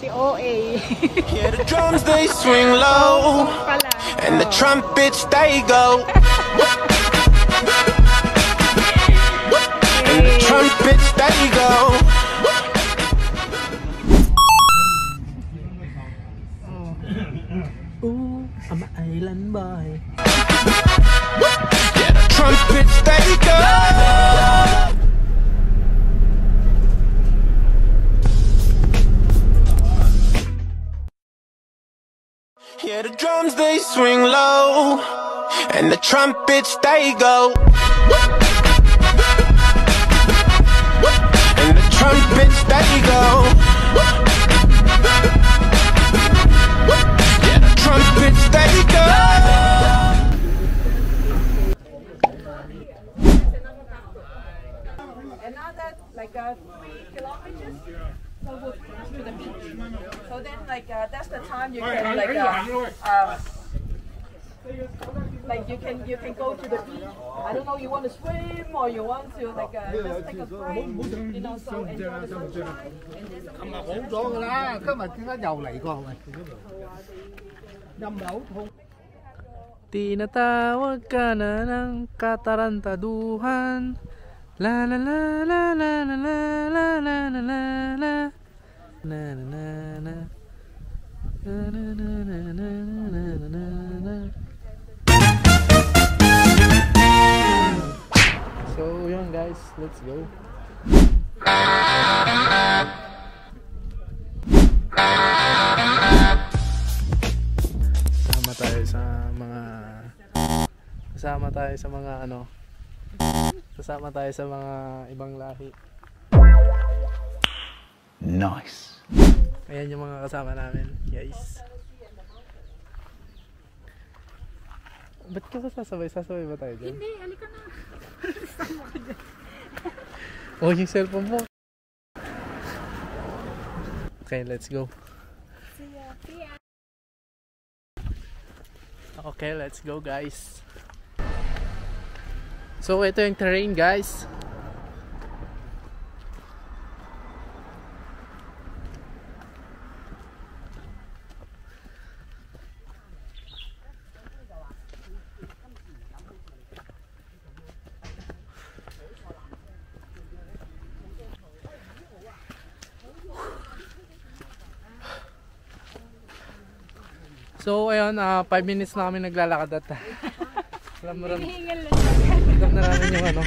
Si OA. Yeah, the drums they swing low, and the trumpets they go. And the trumpets they go. Ooh, I'm an island boy. Yeah, the trumpets they go. Yeah, the drums they swing low, and the trumpets they go. And the trumpets they go. Yeah, the trumpets they go. Another like 3 kilometers. So we'll to the beach. So then that's the time you can you can go to the beach. I don't know, you want to swim or you want to just take a break. You know, so enjoy the sunshine. And then 好咗㗎啦，今日點解又嚟過喂？陰口痛。 Tinatawag ka na ng katarantaduhan. La la la la la la la la la la la. Na na na na. Na na na na na na na na. So yun guys, let's go. Kasama tayo sa mga ibang lahi. Nice. Ayan yung mga kasama namin, guys. Ba't ka sasabay? Sasabay ba tayo dyan? hindi, halika na. Sama ka dyan. Oh, yung cellphone mo. Okay, let's go. See ya. Okay, let's go guys. So ito yung terrain guys. So ayun, 5 minutes na kami naglalakad at alam mo rin. Alam na namin yung ano.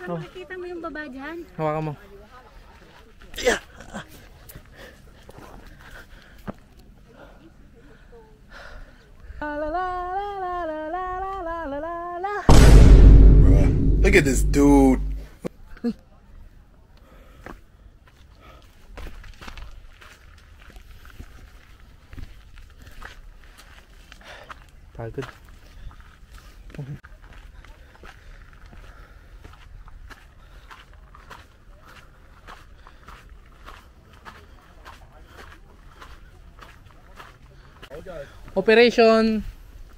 Nakikita mo yung baba dyan? Hawakan mo. Look at this dude. Pagod. Operation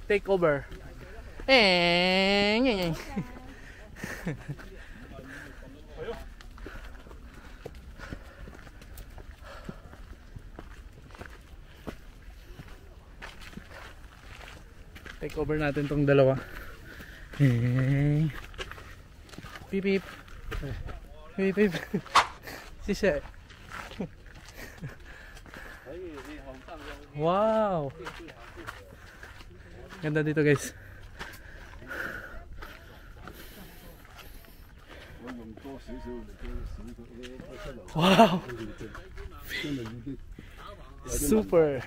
takeover. Take over natin tong dalawa. Pip pip. Pip pip. Sisa. Wow. Ganda dito guys. Wow. Super.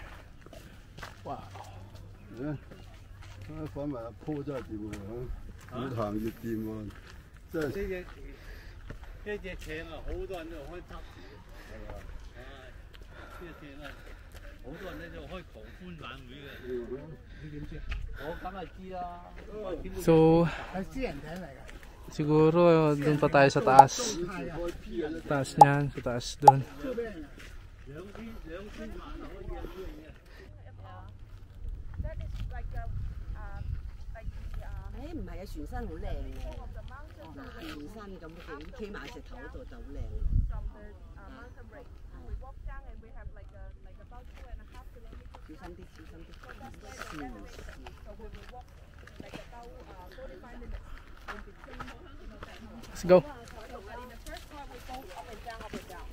Wow. 反埋鋪真係掂喎，越行越掂喎，真係。呢隻艇啊，好多人都開測試，係嘛？呢隻艇啊，好多人咧就開狂歡晚會嘅。你點知？我梗係知啦。So, 係私人艇嚟㗎。 siguro doon pa tayo sa taas. Taas niyan, sa taas doon. Ay, 唔係啊，船身好靚嘅，嗱，沿山咁企埋石頭嗰度就好靚。then we have like about 2.5 kilometers. So we will walk like about 45 minutes in between. Let's go. So in the first part we go up and down, up and down.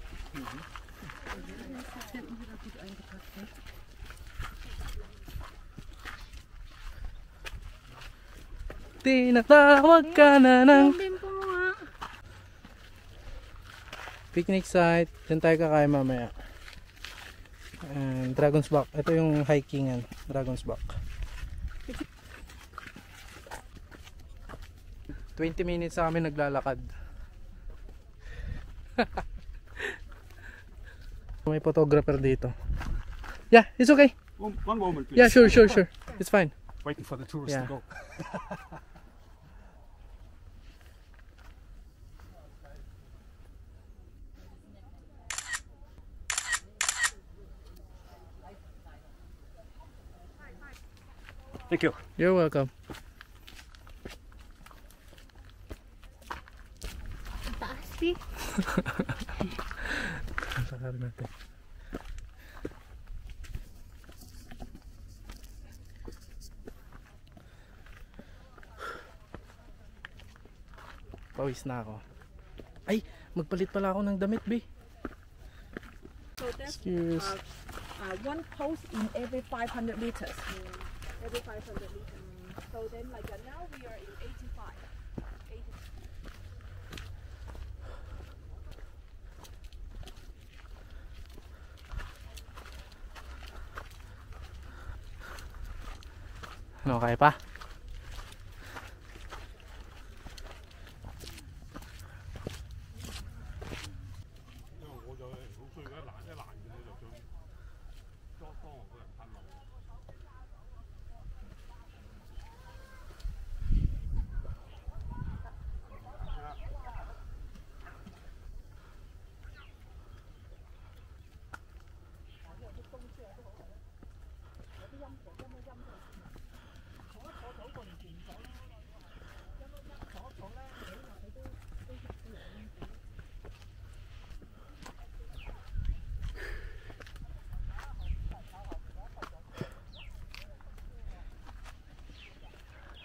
Tinatawag ka na ng picnic site. Diyan tayo kakain mamaya. And Dragon's Back. Ito yung hikingan. Dragon's Back. 20 minutes sa kami naglalakad. May photographer dito. Yeah, it's okay. One moment, please. Yeah, sure. It's fine. Waiting for the tourists Yeah. to go. Thank you. You're welcome. Taas Sakar natin. Pawis na ako. Ay, magpalit pala ako ng damit, be. So that's Excuse. one post in every 500 meters. Every 500 meters. So then like now we are in 85. 80. Ano, kaya pa?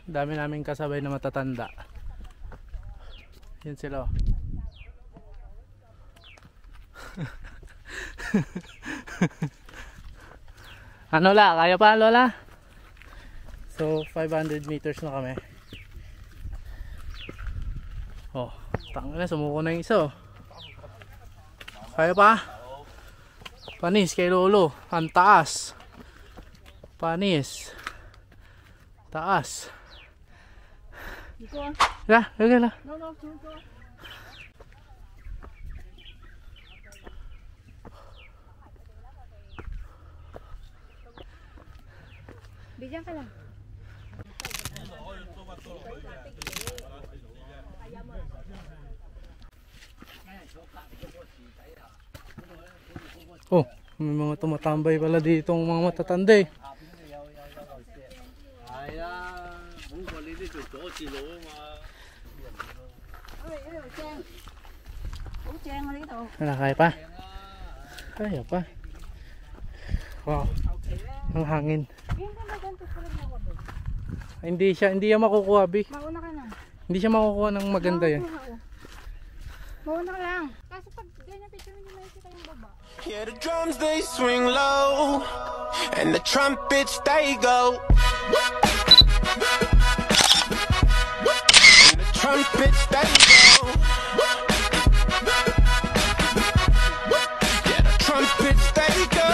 Dami naming kasabay na matatanda. Yan sila. Ano la? Kaya pa, Lola? So 500 meters na kami. Oh, tangina, sumuko na yung isa. Kaya pa? Panis kay Lolo. Ang taas. Panis. Taas. Ya, okay lah. Bigyan ka lang. Oh, may mga tumatambay pala dito ang mga matatanda eh. Wala, kaya pa? Kaya pa. Wow. Ang hangin. Hindi yan makukuha, Bi. Mauna ka na. Hindi siya makukuha ng maganda yan. Mauna ka lang. Kasi pag ganyan picture hindi makikita yung baba. Yeah, the drums they swing low, and the trumpets they go. And the trumpets they go. Yeah, the trumpets they go.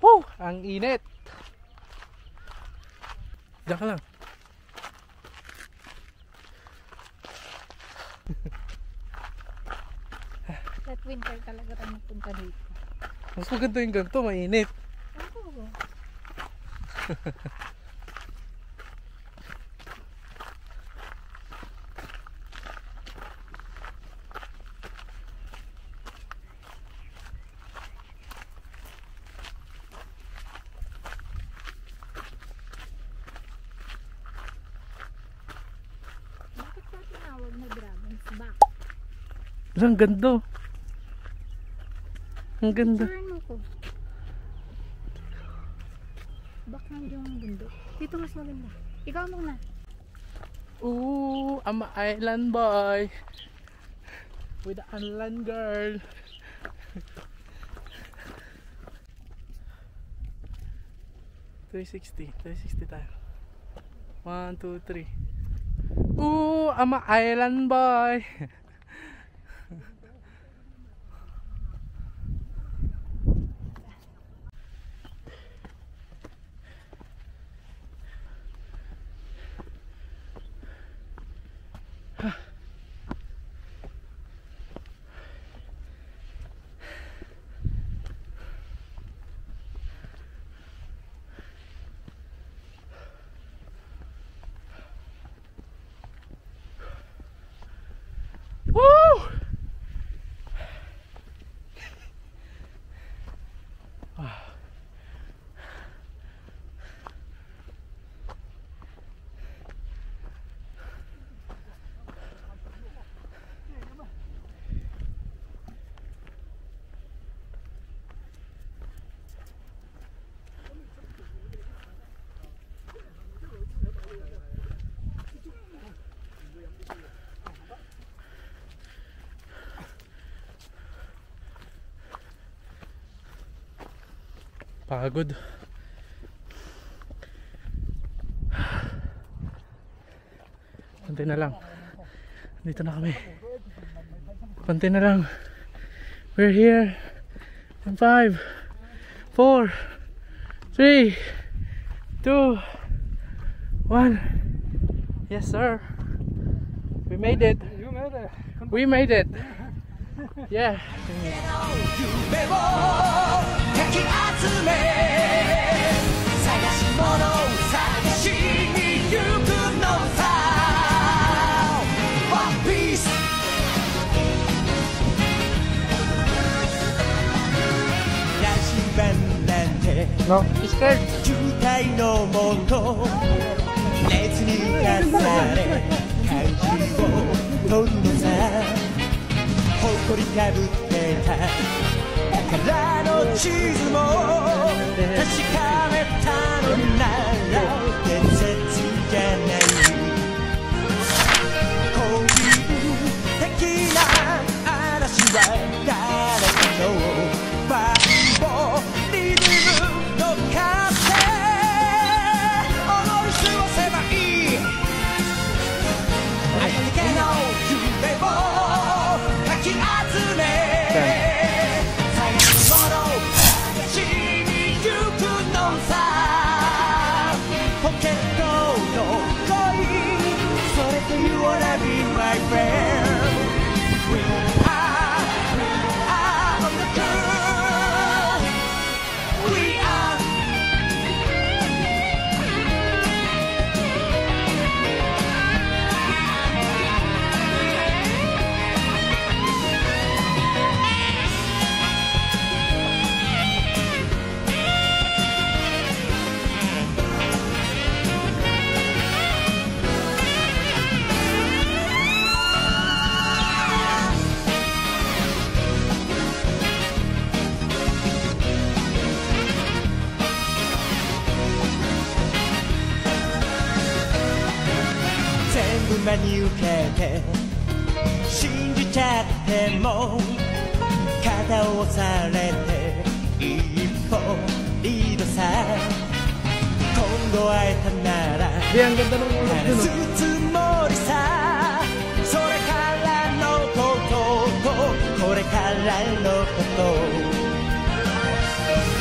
Woo! Ang init. Diyan ka lang. That winter talaga tayo magpunta dito. Mas maganda yung ganito, mainit. Oo. Bakit pa tinawag na Dragon's Back? Ang ganda. Ang ganda. Turn mo ko. Baka yung bundok. Dito mas maganda. Ikaw muna. Ooh, I'm an island boy. With an island girl. $360 tayo. 1, 2, 3. Ooh, I'm an island boy. Woo! Pagod. Pantay na lang. Dito na kami. Pantay na lang. We're here. In 5, 4, 3, 2, 1. Yes, sir. We made it. You made it. We made it. Yeah. の石川渋滞のもと熱に浮かされ漢字を取るのさ誇りかぶってた宝の地図も確かめたのなら伝説じゃないこういう的な嵐は誰のファンボリズムの風思い過ごせばいいありけの夢をかき集め探し物探しに行くのさポケットの恋それと You wanna be my friend We are on the ground We are全部真に受けて信じちゃっても肩を押されて一歩リードさ今度会えたなら Ang ganda ng ulap 話 dun, す oh. つもりさそれからのこととこれからのこと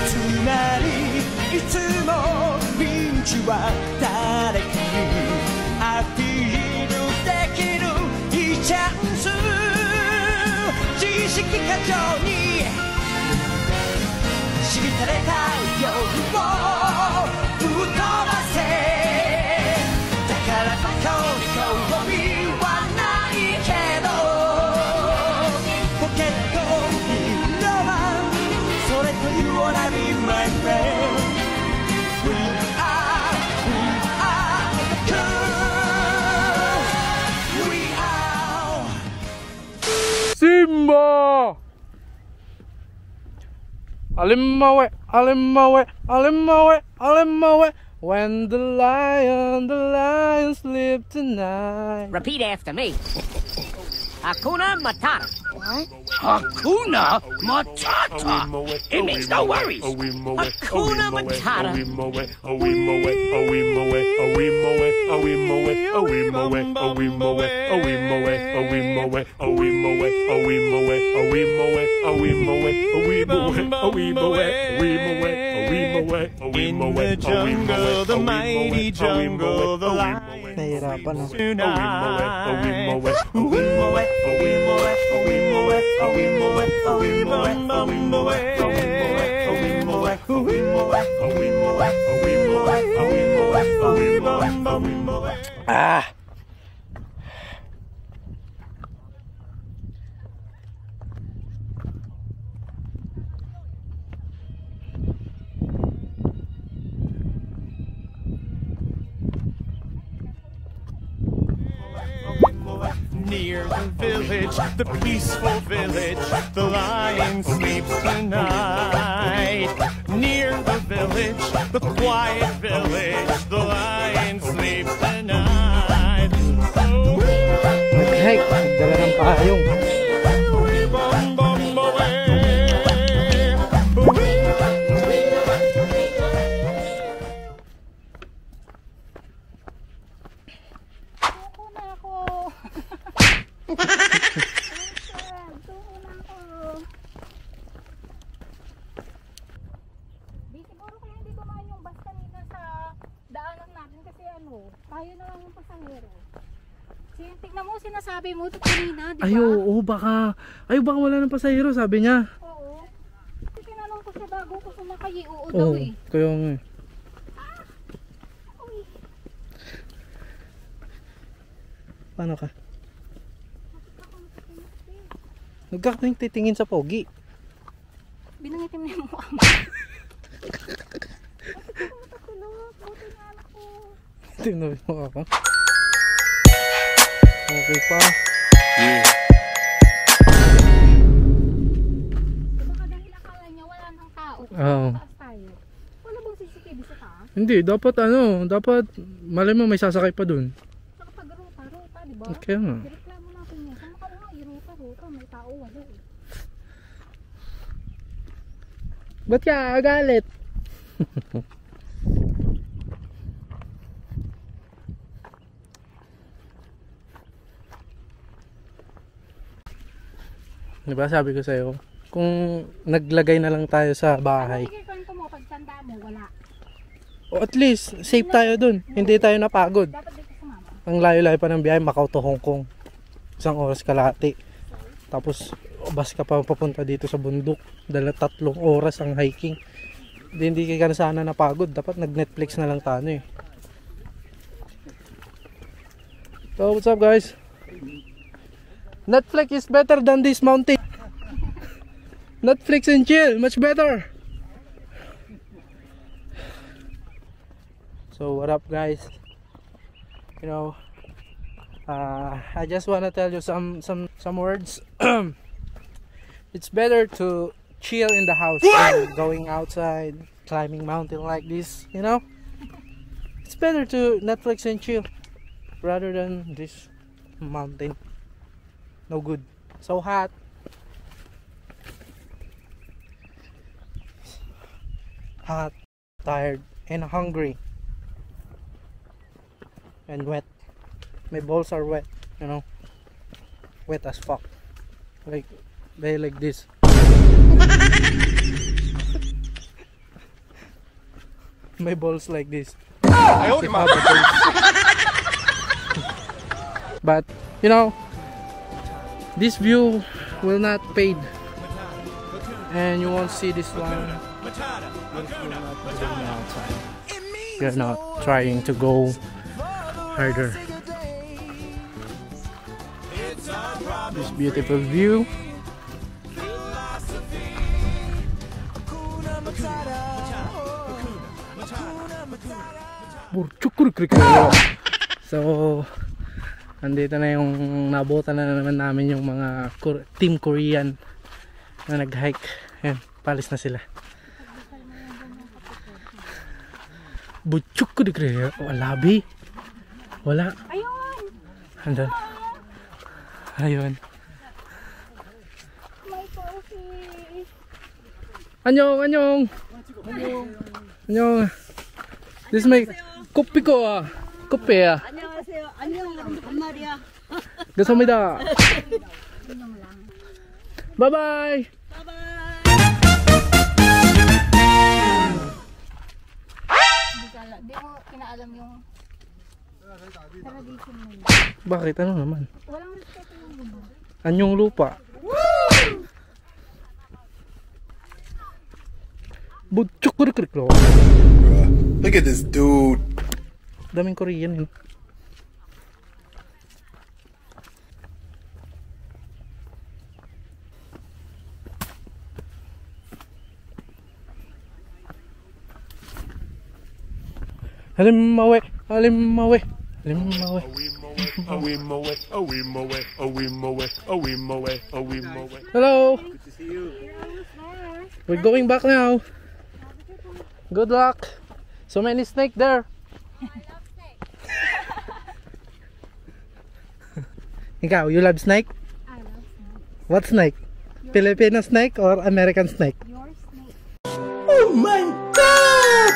つまりいつもピンチは誰かにアピールできるいいチャンス自意識過剰にしみたれた夜を吹っ飛ばせだからここに興味はないけどポケットにロマンそれと You wanna be my friend We are the cool We are Sim! Alimawe, alimawe, alimawe, alimawe. When the lion sleep tonight. Repeat after me. Hakuna Matata. What? Hakuna Matata. It means no worries. Hakuna Matata. In the jungle, the mighty jungle, the lion Nahirapan ako. Ah! Near the village, the peaceful village, the lion sleeps tonight. Near the village, the quiet village, the lion sleeps tonight. Nag-hike, nagdala ng payong. Tayo na lang yung pasahero. Tignan mo, sinasabi mo ito kanina, di ba? Ay, oo, baka wala ng pasahero, sabi niya. Oo. Tinanong ko siya bago ko sumakay, oo daw eh. Kaya nga. Paano ka? Nagkakating titingin sa pogi. Binangitim na yung mukha mo. Tingnan mo ako. Okay pa. Baka dahil akala niya wala nang tao. Taas tayo. Wala bang CCTV sa taas? Hindi, dapat malay mo may sasakay pa dun. Saka pag ruta, diba? Kaya nga. Reklamo natin yan. Saan ka nga, ruta, may tao wala eh. Ba't ka galit? Diba sabi ko sa'yo, kung naglagay na lang tayo sa bahay. Sige, kwento mo, pagtanda mo, wala. O at least, safe tayo dun. Hindi tayo napagod. Dapat dito sumama. Ang layo-layo pa ng biyahe, Macau to Hong Kong. 1 oras kalahati. Tapos, bus ka pa papunta dito sa bundok. 3 oras ang hiking. Hindi ka na sana napagod. Dapat nag-Netflix na lang tayo eh. So, what's up guys? Netflix is better than this mountain. Netflix and chill, much better. So what up guys? You know, I just wanna tell you some words. It's better to chill in the house than going outside, climbing mountain like this. You know, it's better to Netflix and chill rather than this mountain. No good. So hot. Hot, tired, and hungry. And wet. My balls are wet, you know. Wet as fuck. Like they like this. My balls like this. But you know, this view will not fade, and you won't see this one. You're not trying to go harder. This beautiful view. So andito na yung nabutan na naman namin yung mga Team Korean na nag-hike. Ayan. Palis na sila. Butchuk ko di kaya. Oh, labi. Wala. Ayun! Andun. Ayun. May coffee. Anyong, anyong. Anyong. This is my kopi ko ah. Kopi ah. 안녕하세요. 안녕. 반말이야. 감사합니다. Bye bye. Di mo kinaalam yung tradition nila. Bakit? Ano naman? Walang respeto yung gulo. Anyong lupa. Butchuk ko rin. Look at this dude. Daming Korean yun. Halimawe, halimawe, halimawe. Hello. Good to see you. We're going back now. Good luck. So many snakes there. Ikaw, you love snake? I love snake. What snake? Filipino snake or American snake? Your snake. Oh my God!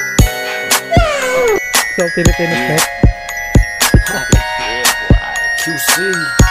So Filipino snake. QC.